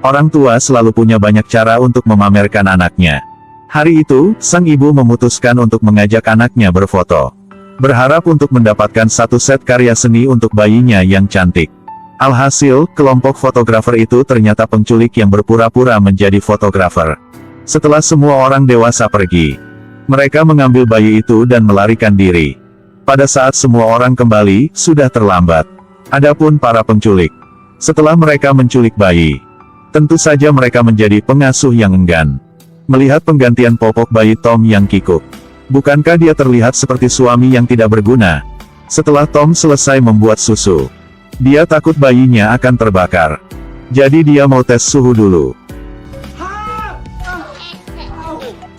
Orang tua selalu punya banyak cara untuk memamerkan anaknya. Hari itu, sang ibu memutuskan untuk mengajak anaknya berfoto. Berharap untuk mendapatkan satu set karya seni untuk bayinya yang cantik. Alhasil, kelompok fotografer itu ternyata penculik yang berpura-pura menjadi fotografer. Setelah semua orang dewasa pergi, mereka mengambil bayi itu dan melarikan diri. Pada saat semua orang kembali, sudah terlambat. Adapun para penculik, setelah mereka menculik bayi, tentu saja mereka menjadi pengasuh yang enggan. Melihat penggantian popok bayi Tom yang kikuk, bukankah dia terlihat seperti suami yang tidak berguna? Setelah Tom selesai membuat susu, dia takut bayinya akan terbakar. Jadi dia mau tes suhu dulu.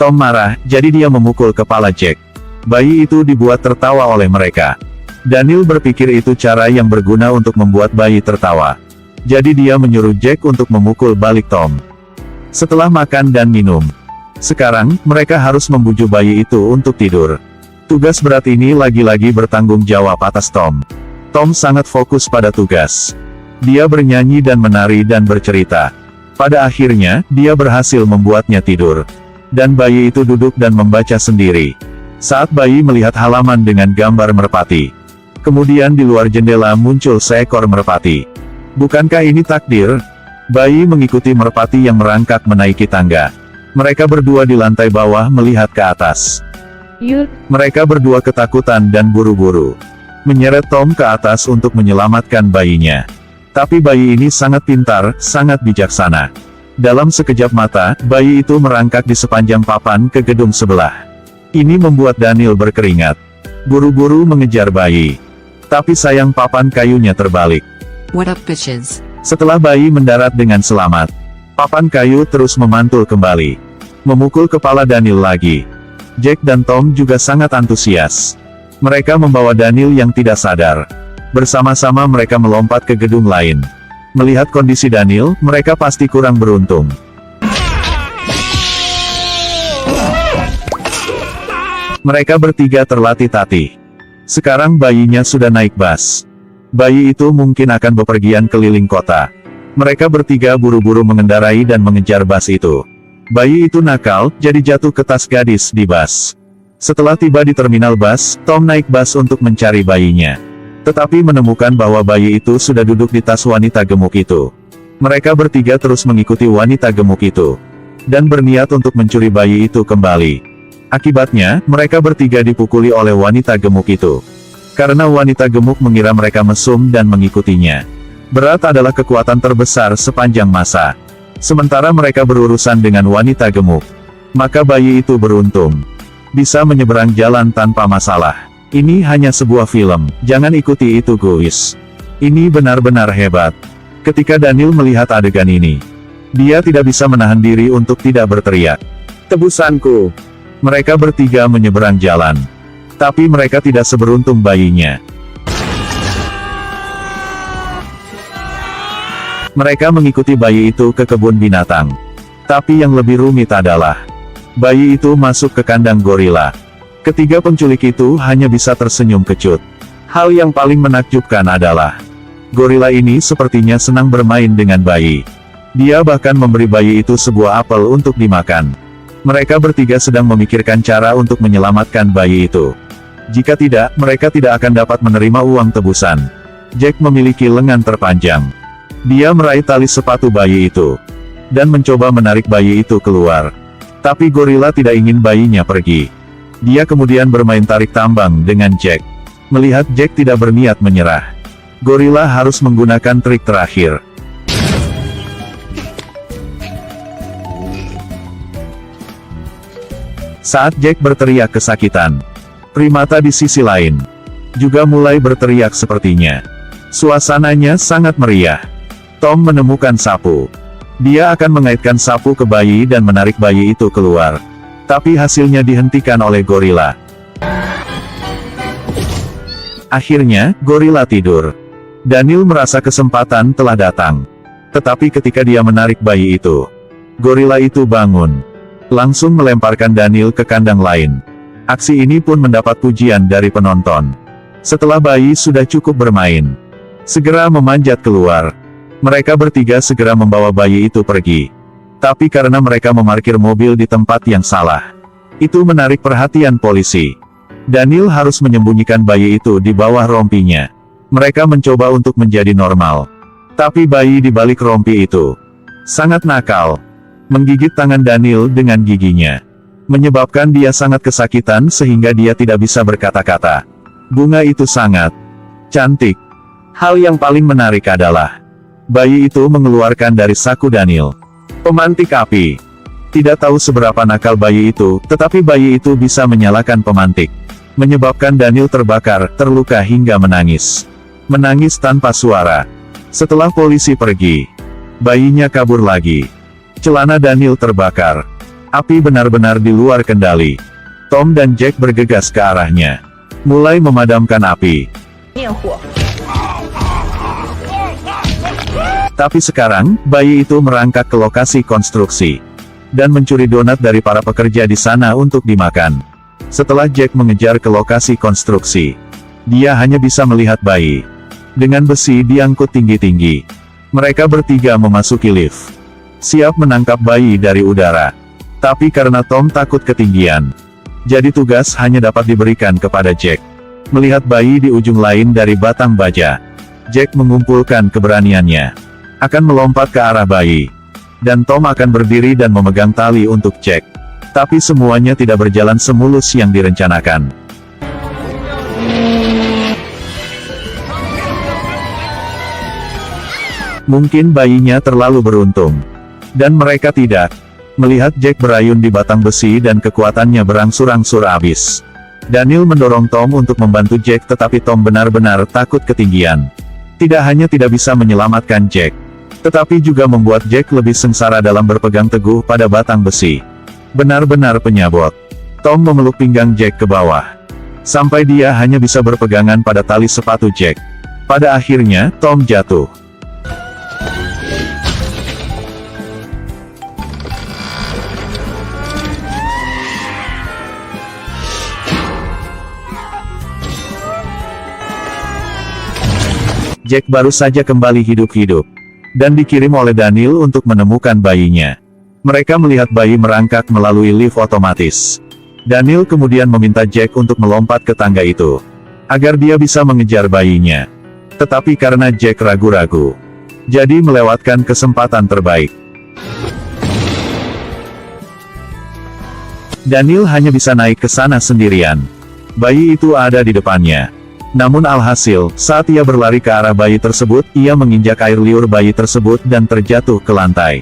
Tom marah, jadi dia memukul kepala Jack. Bayi itu dibuat tertawa oleh mereka. Daniel berpikir itu cara yang berguna untuk membuat bayi tertawa. Jadi dia menyuruh Jack untuk memukul balik Tom. Setelah makan dan minum, sekarang, mereka harus membujuk bayi itu untuk tidur. Tugas berat ini lagi-lagi bertanggung jawab atas Tom. Tom sangat fokus pada tugas. Dia bernyanyi dan menari dan bercerita. Pada akhirnya, dia berhasil membuatnya tidur. Dan bayi itu duduk dan membaca sendiri. Saat bayi melihat halaman dengan gambar merpati. Kemudian di luar jendela muncul seekor merpati. Bukankah ini takdir? Bayi mengikuti merpati yang merangkak menaiki tangga. Mereka berdua di lantai bawah melihat ke atas. Mereka berdua ketakutan dan buru-buru menyeret Tom ke atas untuk menyelamatkan bayinya. Tapi bayi ini sangat pintar, sangat bijaksana. Dalam sekejap mata, bayi itu merangkak di sepanjang papan ke gedung sebelah. Ini membuat Daniel berkeringat. Buru-buru mengejar bayi. Tapi sayang papan kayunya terbalik. What up bitches? Setelah bayi mendarat dengan selamat, papan kayu terus memantul kembali. Memukul kepala Daniel lagi. Jack dan Tom juga sangat antusias. Mereka membawa Daniel yang tidak sadar. Bersama-sama mereka melompat ke gedung lain. Melihat kondisi Daniel, mereka pasti kurang beruntung. Mereka bertiga terlatih-tatih. Sekarang bayinya sudah naik bus. Bayi itu mungkin akan bepergian keliling kota. Mereka bertiga buru-buru mengendarai dan mengejar bus itu. Bayi itu nakal, jadi jatuh ke tas gadis di bus. Setelah tiba di terminal bus, Tom naik bus untuk mencari bayinya. Tetapi menemukan bahwa bayi itu sudah duduk di tas wanita gemuk itu. Mereka bertiga terus mengikuti wanita gemuk itu. Dan berniat untuk mencuri bayi itu kembali. Akibatnya, mereka bertiga dipukuli oleh wanita gemuk itu. Karena wanita gemuk mengira mereka mesum dan mengikutinya. Berat adalah kekuatan terbesar sepanjang masa. Sementara mereka berurusan dengan wanita gemuk, maka bayi itu beruntung. Bisa menyeberang jalan tanpa masalah. Ini hanya sebuah film, jangan ikuti itu guys. Ini benar-benar hebat. Ketika Daniel melihat adegan ini, dia tidak bisa menahan diri untuk tidak berteriak. Tebusanku! Mereka bertiga menyeberang jalan. Tapi mereka tidak seberuntung bayinya. Mereka mengikuti bayi itu ke kebun binatang. Tapi yang lebih rumit adalah, bayi itu masuk ke kandang gorila. Ketiga penculik itu hanya bisa tersenyum kecut. Hal yang paling menakjubkan adalah, gorila ini sepertinya senang bermain dengan bayi. Dia bahkan memberi bayi itu sebuah apel untuk dimakan. Mereka bertiga sedang memikirkan cara untuk menyelamatkan bayi itu. Jika tidak, mereka tidak akan dapat menerima uang tebusan. Jack memiliki lengan terpanjang. Dia meraih tali sepatu bayi itu. Dan mencoba menarik bayi itu keluar. Tapi gorila tidak ingin bayinya pergi. Dia kemudian bermain tarik tambang dengan Jack. Melihat Jack tidak berniat menyerah, gorila harus menggunakan trik terakhir. Saat Jack berteriak kesakitan, primata di sisi lain juga mulai berteriak sepertinya. Suasananya sangat meriah. Tom menemukan sapu. Dia akan mengaitkan sapu ke bayi dan menarik bayi itu keluar. Tapi hasilnya dihentikan oleh gorila. Akhirnya, gorila tidur. Daniel merasa kesempatan telah datang. Tetapi ketika dia menarik bayi itu, gorila itu bangun. Langsung melemparkan Daniel ke kandang lain. Aksi ini pun mendapat pujian dari penonton. Setelah bayi sudah cukup bermain, segera memanjat keluar. Mereka bertiga segera membawa bayi itu pergi. Tapi karena mereka memarkir mobil di tempat yang salah, itu menarik perhatian polisi. Daniel harus menyembunyikan bayi itu di bawah rompinya. Mereka mencoba untuk menjadi normal. Tapi bayi di balik rompi itu sangat nakal. Menggigit tangan Daniel dengan giginya, menyebabkan dia sangat kesakitan sehingga dia tidak bisa berkata-kata. Bunga itu sangat cantik. Hal yang paling menarik adalah bayi itu mengeluarkan dari saku Daniel pemantik api. Tidak tahu seberapa nakal bayi itu, tetapi bayi itu bisa menyalakan pemantik, menyebabkan Daniel terbakar, terluka hingga menangis. Menangis tanpa suara. Setelah polisi pergi, bayinya kabur lagi. Celana Daniel terbakar. Api benar-benar di luar kendali. Tom dan Jack bergegas ke arahnya, mulai memadamkan api. Tapi sekarang, bayi itu merangkak ke lokasi konstruksi dan mencuri donat dari para pekerja di sana untuk dimakan. Setelah Jack mengejar ke lokasi konstruksi, dia hanya bisa melihat bayi dengan besi diangkut tinggi-tinggi. Mereka bertiga memasuki lift, siap menangkap bayi dari udara. Tapi karena Tom takut ketinggian, jadi tugas hanya dapat diberikan kepada Jack. Melihat bayi di ujung lain dari batang baja, Jack mengumpulkan keberaniannya, akan melompat ke arah bayi. Dan Tom akan berdiri dan memegang tali untuk Jack. Tapi semuanya tidak berjalan semulus yang direncanakan. Mungkin bayinya terlalu beruntung, dan mereka tidak. Melihat Jack berayun di batang besi dan kekuatannya berangsur-angsur habis, Daniel mendorong Tom untuk membantu Jack, tetapi Tom benar-benar takut ketinggian. Tidak hanya tidak bisa menyelamatkan Jack, tetapi juga membuat Jack lebih sengsara dalam berpegang teguh pada batang besi. Benar-benar penyabot. Tom memeluk pinggang Jack ke bawah, sampai dia hanya bisa berpegangan pada tali sepatu Jack. Pada akhirnya, Tom jatuh. Jack baru saja kembali hidup-hidup, dan dikirim oleh Daniel untuk menemukan bayinya. Mereka melihat bayi merangkak melalui lift otomatis. Daniel kemudian meminta Jack untuk melompat ke tangga itu, agar dia bisa mengejar bayinya. Tetapi karena Jack ragu-ragu, jadi melewatkan kesempatan terbaik. Daniel hanya bisa naik ke sana sendirian. Bayi itu ada di depannya. Namun alhasil, saat ia berlari ke arah bayi tersebut, ia menginjak air liur bayi tersebut dan terjatuh ke lantai.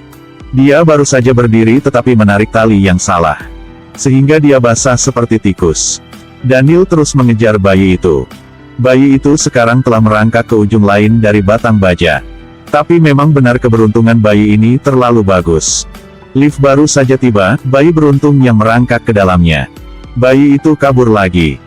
Dia baru saja berdiri tetapi menarik tali yang salah, sehingga dia basah seperti tikus. Daniel terus mengejar bayi itu. Bayi itu sekarang telah merangkak ke ujung lain dari batang baja. Tapi memang benar keberuntungan bayi ini terlalu bagus. Lift baru saja tiba, bayi beruntung yang merangkak ke dalamnya. Bayi itu kabur lagi.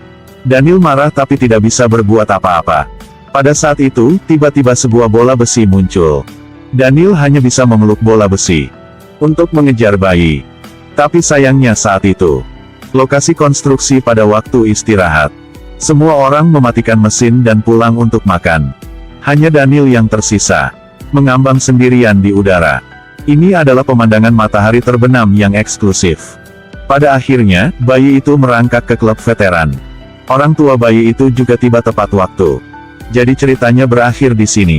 Daniel marah tapi tidak bisa berbuat apa-apa. Pada saat itu, tiba-tiba sebuah bola besi muncul. Daniel hanya bisa memeluk bola besi untuk mengejar bayi. Tapi sayangnya saat itu, lokasi konstruksi pada waktu istirahat. Semua orang mematikan mesin dan pulang untuk makan. Hanya Daniel yang tersisa, mengambang sendirian di udara. Ini adalah pemandangan matahari terbenam yang eksklusif. Pada akhirnya, bayi itu merangkak ke klub veteran. Orang tua bayi itu juga tiba tepat waktu. Jadi ceritanya berakhir di sini.